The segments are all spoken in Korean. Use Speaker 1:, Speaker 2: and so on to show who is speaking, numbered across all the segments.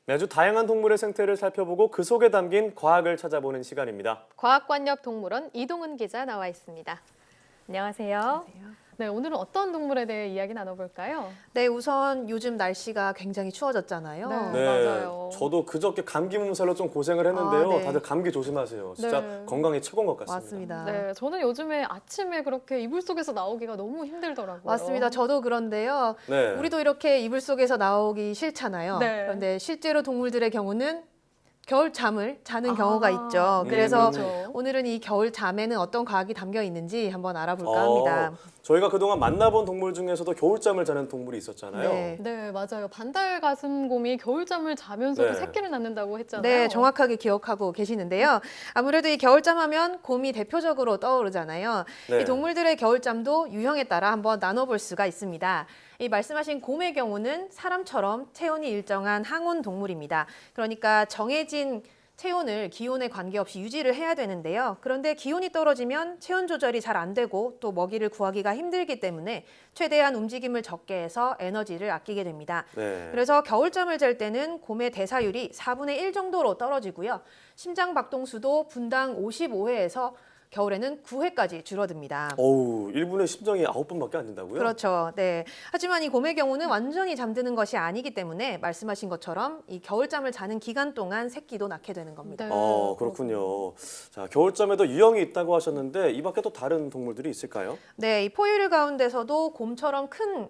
Speaker 1: 매주 다양한 동물의 생태를 살펴보고 그 속에 담긴 과학을 찾아보는 시간입니다.
Speaker 2: 과학관엽 동물원 이동은 기자 나와 있습니다. 안녕하세요.
Speaker 3: 안녕하세요.
Speaker 2: 네, 오늘은 어떤 동물에 대해 이야기 나눠볼까요?
Speaker 3: 네, 우선 요즘 날씨가 굉장히 추워졌잖아요.
Speaker 2: 네. 맞아요.
Speaker 1: 저도 그저께 감기 몸살로 좀 고생을 했는데요.
Speaker 3: 네.
Speaker 1: 다들 감기 조심하세요. 진짜
Speaker 2: 네.
Speaker 1: 건강이 최고인 것 같습니다.
Speaker 3: 맞습니다.
Speaker 2: 네, 저는 요즘에 아침에 그렇게 이불 속에서 나오기가 너무 힘들더라고요.
Speaker 3: 맞습니다. 저도 그런데요.
Speaker 1: 네.
Speaker 3: 우리도 이렇게 이불 속에서 나오기 싫잖아요.
Speaker 2: 네.
Speaker 3: 그런데 실제로 동물들의 경우는 겨울 잠을 자는 경우가 있죠.
Speaker 1: 음,
Speaker 3: 그래서
Speaker 2: 그렇죠.
Speaker 3: 오늘은 이 겨울 잠에는 어떤 과학이 담겨 있는지 한번 알아볼까 합니다.
Speaker 1: 저희가 그동안 만나본 동물 중에서도 겨울잠을 자는 동물이 있었잖아요.
Speaker 3: 네.
Speaker 2: 네, 맞아요. 반달 가슴곰이 겨울잠을 자면서도
Speaker 1: 네.
Speaker 2: 새끼를 낳는다고 했잖아요.
Speaker 3: 네, 정확하게 기억하고 계시는데요. 아무래도 이 겨울잠 하면 곰이 대표적으로 떠오르잖아요.
Speaker 1: 네.
Speaker 3: 이 동물들의 겨울잠도 유형에 따라 한번 나눠볼 수가 있습니다. 이 말씀하신 곰의 경우는 사람처럼 체온이 일정한 항온 동물입니다. 그러니까 정해진 체온을 기온에 관계없이 유지를 해야 되는데요. 그런데 기온이 떨어지면 체온 조절이 잘 안 되고 또 먹이를 구하기가 힘들기 때문에 최대한 움직임을 적게 해서 에너지를 아끼게 됩니다.
Speaker 1: 네.
Speaker 3: 그래서 겨울잠을 잘 때는 곰의 대사율이 4분의 1 정도로 떨어지고요. 심장 박동수도 분당 55회에서 겨울에는 9회까지 줄어듭니다.
Speaker 1: 어우, 1분에 심장이 9번밖에 안 된다고요?
Speaker 3: 그렇죠. 네. 하지만 이 곰의 경우는 완전히 잠드는 것이 아니기 때문에 말씀하신 것처럼 이 겨울잠을 자는 기간 동안 새끼도 낳게 되는 겁니다.
Speaker 2: 네.
Speaker 1: 그렇군요. 자, 겨울잠에도 유형이 있다고 하셨는데 이 밖에 또 다른 동물들이 있을까요?
Speaker 3: 네, 이 포유류 가운데서도 곰처럼 큰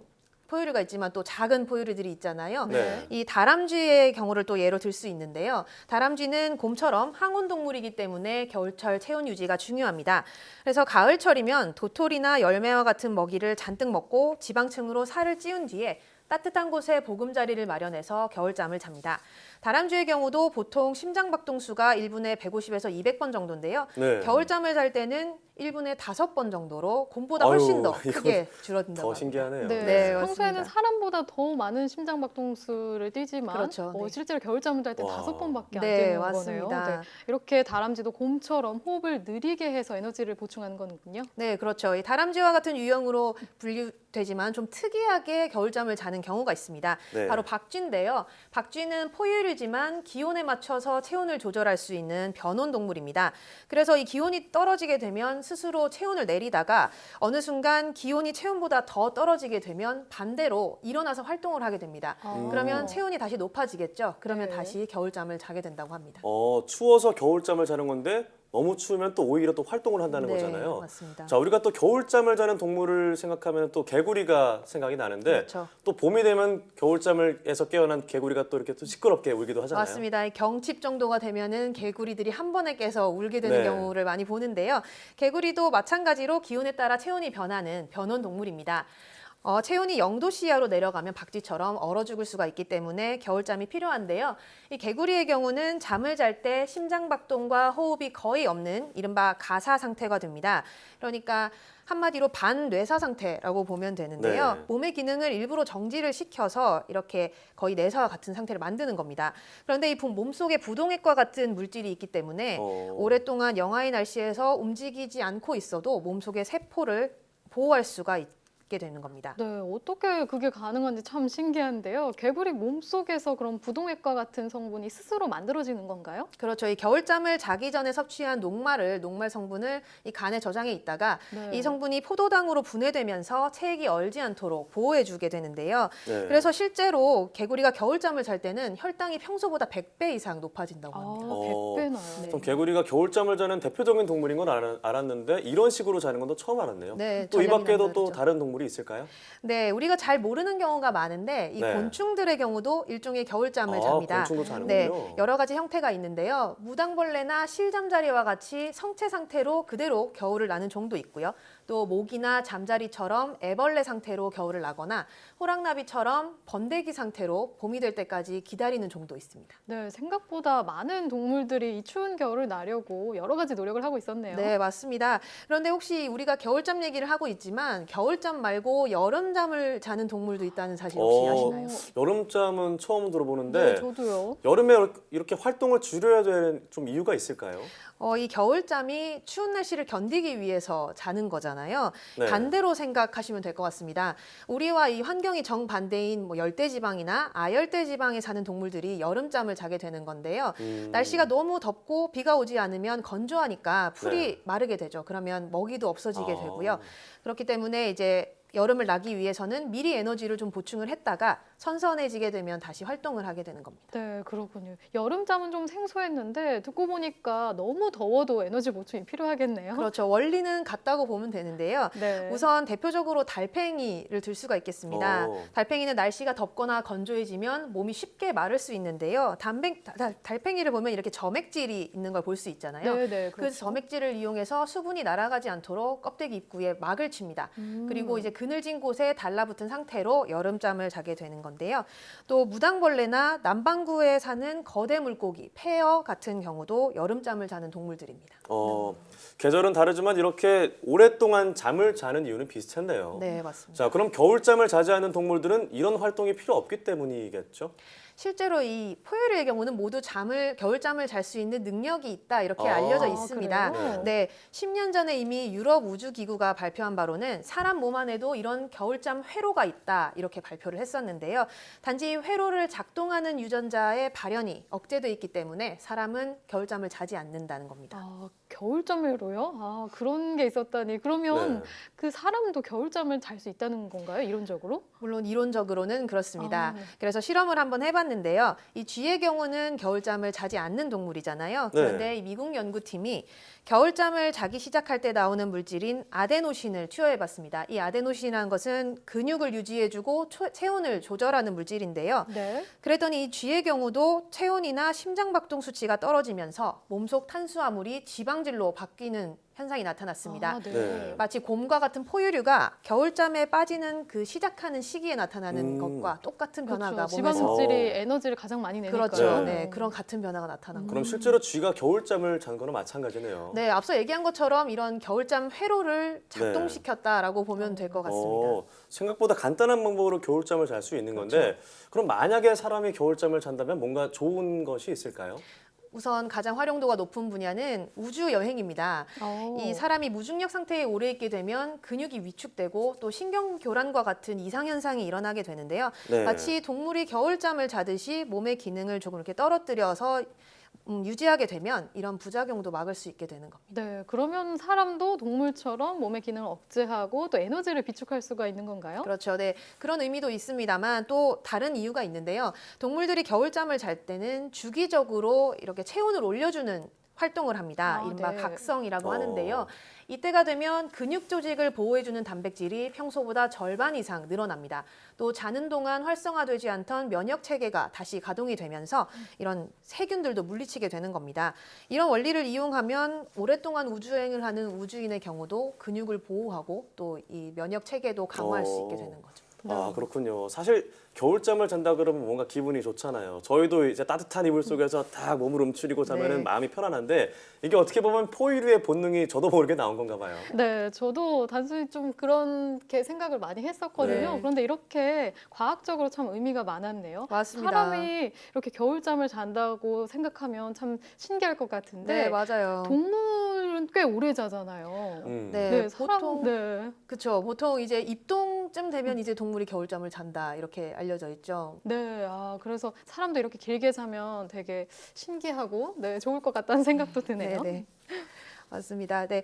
Speaker 3: 포유류가 있지만 또 작은 포유류들이 있잖아요.
Speaker 1: 네.
Speaker 3: 이 다람쥐의 경우를 또 예로 들 수 있는데요. 다람쥐는 곰처럼 항온 동물이기 때문에 겨울철 체온 유지가 중요합니다. 그래서 가을철이면 도토리나 열매와 같은 먹이를 잔뜩 먹고 지방층으로 살을 찌운 뒤에 따뜻한 곳에 보금자리를 마련해서 겨울잠을 잡니다. 다람쥐의 경우도 보통 심장 박동수가 1분에 150에서 200번 정도인데요.
Speaker 1: 네.
Speaker 3: 겨울잠을 잘 때는 1분에 5번 정도로 곰보다 훨씬 더 크게 줄어든다고
Speaker 1: 더
Speaker 3: 합니다.
Speaker 1: 신기하네요.
Speaker 2: 네,
Speaker 3: 네,
Speaker 2: 평소에는
Speaker 3: 맞습니다.
Speaker 2: 사람보다 더 많은 심장 박동수를 띄지만
Speaker 3: 그렇죠, 네.
Speaker 2: 실제로 겨울잠을 잘 때
Speaker 1: 와.
Speaker 2: 5번밖에 안
Speaker 3: 네,
Speaker 2: 뛰는
Speaker 3: 맞습니다.
Speaker 2: 거네요. 네, 이렇게 다람쥐도 곰처럼 호흡을 느리게 해서 에너지를 보충하는 거군요.
Speaker 3: 네, 그렇죠. 이 다람쥐와 같은 유형으로 분류되지만 좀 특이하게 겨울잠을 자는 경우가 있습니다.
Speaker 1: 네.
Speaker 3: 바로 박쥐인데요. 박쥐는 포유류지만 기온에 맞춰서 체온을 조절할 수 있는 변온 동물입니다. 그래서 이 기온이 떨어지게 되면 스스로 체온을 내리다가 어느 순간 기온이 체온보다 더 떨어지게 되면 반대로 일어나서 활동을 하게 됩니다. 그러면 체온이 다시 높아지겠죠. 그러면
Speaker 2: 네.
Speaker 3: 다시 겨울잠을 자게 된다고 합니다.
Speaker 1: 추워서 겨울잠을 자는 건데 너무 추우면 또 오히려 또 활동을 한다는
Speaker 3: 네,
Speaker 1: 거잖아요.
Speaker 3: 맞습니다.
Speaker 1: 자, 우리가 또 겨울잠을 자는 동물을 생각하면 또 개구리가 생각이 나는데
Speaker 3: 그렇죠.
Speaker 1: 또 봄이 되면 겨울잠에서 깨어난 개구리가 또 이렇게 또 시끄럽게 울기도 하잖아요.
Speaker 3: 맞습니다. 이 경칩 정도가 되면은 개구리들이 한 번에 깨서 울게 되는
Speaker 1: 네.
Speaker 3: 경우를 많이 보는데요. 개구리도 마찬가지로 기온에 따라 체온이 변하는 변온 동물입니다. 체온이 0도 이하로 내려가면 박쥐처럼 얼어 죽을 수가 있기 때문에 겨울잠이 필요한데요. 이 개구리의 경우는 잠을 잘 때 심장 박동과 호흡이 거의 없는 이른바 가사 상태가 됩니다. 그러니까 한마디로 반뇌사 상태라고 보면 되는데요.
Speaker 1: 네.
Speaker 3: 몸의 기능을 일부러 정지를 시켜서 이렇게 거의 내사와 같은 상태를 만드는 겁니다. 그런데 이 몸속에 부동액과 같은 물질이 있기 때문에 오랫동안 영하의 날씨에서 움직이지 않고 있어도 몸속의 세포를 보호할 수가 있게 되는 겁니다.
Speaker 2: 네, 어떻게 그게 가능한지 참 신기한데요. 개구리 몸속에서 그런 부동액과 같은 성분이 스스로 만들어지는 건가요?
Speaker 3: 그렇죠. 이 겨울잠을 자기 전에 섭취한 녹말 성분을 이 간에 저장해 있다가
Speaker 2: 네.
Speaker 3: 이 성분이 포도당으로 분해되면서 체액이 얼지 않도록 보호해주게 되는데요.
Speaker 1: 네.
Speaker 3: 그래서 실제로 개구리가 겨울잠을 잘 때는 혈당이 평소보다 100배 이상 높아진다고 합니다.
Speaker 2: 100배나요.
Speaker 3: 네.
Speaker 1: 좀 개구리가 겨울잠을 자는 대표적인 동물인 건 알았는데 이런 식으로 자는 건 또 처음 알았네요.
Speaker 3: 네,
Speaker 1: 또 이
Speaker 3: 전략이
Speaker 1: 밖에도 또
Speaker 3: 남다르죠.
Speaker 1: 다른 동물이 있을까요?
Speaker 3: 네, 우리가 잘 모르는 경우가 많은데 이
Speaker 1: 네.
Speaker 3: 곤충들의 경우도 일종의 겨울잠을 잡니다.
Speaker 1: 곤충도 자는군요.
Speaker 3: 네, 여러 가지 형태가 있는데요. 무당벌레나 실잠자리와 같이 성체 상태로 그대로 겨울을 나는 종도 있고요. 또 모기나 잠자리처럼 애벌레 상태로 겨울을 나거나 호랑나비처럼 번데기 상태로 봄이 될 때까지 기다리는 종도 있습니다.
Speaker 2: 네, 생각보다 많은 동물들이 이 추운 겨울을 나려고 여러 가지 노력을 하고 있었네요.
Speaker 3: 네, 맞습니다. 그런데 혹시 우리가 겨울잠 얘기를 하고 있지만 겨울잠 말고 여름잠을 자는 동물도 있다는 사실 혹시 아시나요?
Speaker 1: 여름잠은 처음 들어보는데
Speaker 2: 네, 저도요.
Speaker 1: 여름에 이렇게 활동을 줄여야 되는 좀 이유가 있을까요?
Speaker 3: 이 겨울잠이 추운 날씨를 견디기 위해서 자는 거잖아요. 거잖아요.
Speaker 1: 네.
Speaker 3: 반대로 생각하시면 될 것 같습니다. 우리와 이 환경이 정반대인 뭐 열대지방이나 아열대지방에 사는 동물들이 여름잠을 자게 되는 건데요. 날씨가 너무 덥고 비가 오지 않으면 건조하니까 풀이 마르게 되죠. 그러면 먹이도 없어지게 되고요. 그렇기 때문에 이제 여름을 나기 위해서는 미리 에너지를 좀 보충을 했다가 선선해지게 되면 다시 활동을 하게 되는 겁니다.
Speaker 2: 네, 그렇군요. 여름잠은 좀 생소했는데 듣고 보니까 너무 더워도 에너지 보충이 필요하겠네요.
Speaker 3: 그렇죠. 원리는 같다고 보면 되는데요.
Speaker 2: 네.
Speaker 3: 우선 대표적으로 달팽이를 들 수가 있겠습니다. 달팽이는 날씨가 덥거나 건조해지면 몸이 쉽게 마를 수 있는데요. 달팽이를 보면 이렇게 점액질이 있는 걸 볼 수 있잖아요.
Speaker 2: 네, 네,
Speaker 3: 그
Speaker 2: 그렇죠.
Speaker 3: 점액질을 이용해서 수분이 날아가지 않도록 껍데기 입구에 막을 칩니다. 그리고 이제 그늘진 곳에 달라붙은 상태로 여름잠을 자게 되는 건데요. 또 무당벌레나 남반구에 사는 거대 물고기, 폐어 같은 경우도 여름잠을 자는 동물들입니다.
Speaker 1: 계절은 다르지만 이렇게 오랫동안 잠을 자는 이유는 비슷했네요.
Speaker 3: 네, 맞습니다.
Speaker 1: 자, 그럼 겨울잠을 자지 않는 동물들은 이런 활동이 필요 없기 때문이겠죠?
Speaker 3: 실제로 이 포유류의 경우는 모두 겨울잠을 잘 수 있는 능력이 있다 이렇게 알려져 있습니다.
Speaker 2: 그래요?
Speaker 3: 네, 10년 전에 이미 유럽 우주기구가 발표한 바로는 사람 몸 안에도 이런 겨울잠 회로가 있다 이렇게 발표를 했었는데요. 단지 회로를 작동하는 유전자의 발현이 억제돼 있기 때문에 사람은 겨울잠을 자지 않는다는 겁니다.
Speaker 2: 아, 겨울잠으로요? 아, 그런 게 있었다니. 그러면
Speaker 1: 네.
Speaker 2: 그 사람도 겨울잠을 잘 수 있다는 건가요? 이론적으로?
Speaker 3: 물론 이론적으로는 그렇습니다.
Speaker 2: 네.
Speaker 3: 그래서 실험을 한번 해봤는데요. 이 쥐의 경우는 겨울잠을 자지 않는 동물이잖아요. 그런데 이 미국 연구팀이 겨울잠을 자기 시작할 때 나오는 물질인 아데노신을 투여해봤습니다. 이 아데노신이라는 것은 근육을 유지해주고 체온을 조절하는 물질인데요.
Speaker 2: 네.
Speaker 3: 그랬더니 이 쥐의 경우도 체온이나 심장박동 수치가 떨어지면서 몸속 탄수화물이 지방질로 바뀌는 현상이 나타났습니다.
Speaker 2: 아, 네.
Speaker 1: 네.
Speaker 3: 마치 곰과 같은 포유류가 겨울잠에 빠지는 그 시작하는 시기에 나타나는 것과 똑같은 변화가
Speaker 2: 그렇죠.
Speaker 3: 몸에서
Speaker 2: 지방질이 에너지를 가장 많이 내니까요.
Speaker 3: 그렇죠.
Speaker 1: 네.
Speaker 3: 네, 그런 같은 변화가 나타난
Speaker 1: 그럼
Speaker 3: 거죠.
Speaker 1: 실제로 쥐가 겨울잠을 잔 거나 마찬가지네요.
Speaker 3: 네, 앞서 얘기한 것처럼 이런 겨울잠 회로를 작동시켰다라고 보면 될 것 같습니다.
Speaker 1: 생각보다 간단한 방법으로 겨울잠을 잘 수 있는 건데 그럼 만약에 사람이 겨울잠을 잔다면 뭔가 좋은 것이 있을까요?
Speaker 3: 우선 가장 활용도가 높은 분야는 우주 여행입니다. 이 사람이 무중력 상태에 오래 있게 되면 근육이 위축되고 또 신경 교란과 같은 이상 현상이 일어나게 되는데요.
Speaker 1: 네.
Speaker 3: 마치 동물이 겨울잠을 자듯이 몸의 기능을 조금 이렇게 떨어뜨려서 유지하게 되면 이런 부작용도 막을 수 있게 되는 겁니다.
Speaker 2: 네, 그러면 사람도 동물처럼 몸의 기능을 억제하고 또 에너지를 비축할 수가 있는 건가요?
Speaker 3: 그렇죠. 네. 그런 의미도 있습니다만 또 다른 이유가 있는데요. 동물들이 겨울잠을 잘 때는 주기적으로 이렇게 체온을 올려주는 활동을 합니다.
Speaker 2: 아,
Speaker 3: 이른바
Speaker 2: 네.
Speaker 3: 각성이라고 하는데요. 이때가 되면 근육 조직을 보호해주는 단백질이 평소보다 절반 이상 늘어납니다. 또 자는 동안 활성화되지 않던 면역 체계가 다시 가동이 되면서 이런 세균들도 물리치게 되는 겁니다. 이런 원리를 이용하면 오랫동안 우주여행을 하는 우주인의 경우도 근육을 보호하고 또 이 면역 체계도 강화할 수 있게 되는 거죠.
Speaker 1: 아, 그렇군요. 사실 겨울잠을 잔다 그러면 뭔가 기분이 좋잖아요. 저희도 이제 따뜻한 이불 속에서 딱 몸을 움츠리고 자면은
Speaker 3: 네.
Speaker 1: 마음이 편안한데 이게 어떻게 보면 포유류의 본능이 저도 모르게 나온 건가 봐요.
Speaker 2: 네, 저도 단순히 좀 그렇게 생각을 많이 했었거든요.
Speaker 3: 네.
Speaker 2: 그런데 이렇게 과학적으로 참 의미가 많았네요.
Speaker 3: 맞습니다.
Speaker 2: 사람이 이렇게 겨울잠을 잔다고 생각하면 참 신기할 것 같은데
Speaker 3: 네, 맞아요.
Speaker 2: 동물은 꽤 오래 자잖아요.
Speaker 3: 네,
Speaker 2: 네, 사람,
Speaker 3: 보통
Speaker 2: 네.
Speaker 3: 그렇죠. 보통 이제 입동쯤 되면 이제 동물이 겨울잠을 잔다 이렇게 알려져 있죠.
Speaker 2: 네, 아, 그래서 사람도 이렇게 길게 자면 되게 신기하고 네, 좋을 것 같다는 생각도 드네요.
Speaker 3: 네. 맞습니다. 네.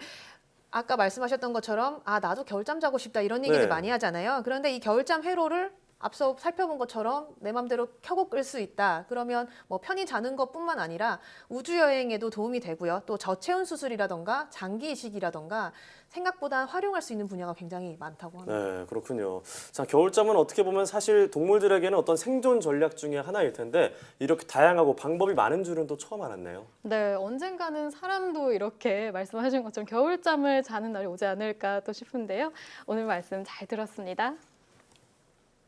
Speaker 3: 아까 말씀하셨던 것처럼 나도 겨울잠 자고 싶다 이런 얘기를
Speaker 1: 네.
Speaker 3: 많이 하잖아요. 그런데 이 겨울잠 회로를 앞서 살펴본 것처럼 내 맘대로 켜고 끌 수 있다. 그러면 뭐 편히 자는 것뿐만 아니라 우주 여행에도 도움이 되고요. 또 저체온 수술이라던가 장기 이식이라던가 생각보다 활용할 수 있는 분야가 굉장히 많다고 합니다.
Speaker 1: 네, 그렇군요. 자, 겨울잠은 어떻게 보면 사실 동물들에게는 어떤 생존 전략 중에 하나일 텐데 이렇게 다양하고 방법이 많은 줄은 또 처음 알았네요.
Speaker 2: 네, 언젠가는 사람도 이렇게 말씀하신 것처럼 겨울잠을 자는 날이 오지 않을까 또 싶은데요. 오늘 말씀 잘 들었습니다.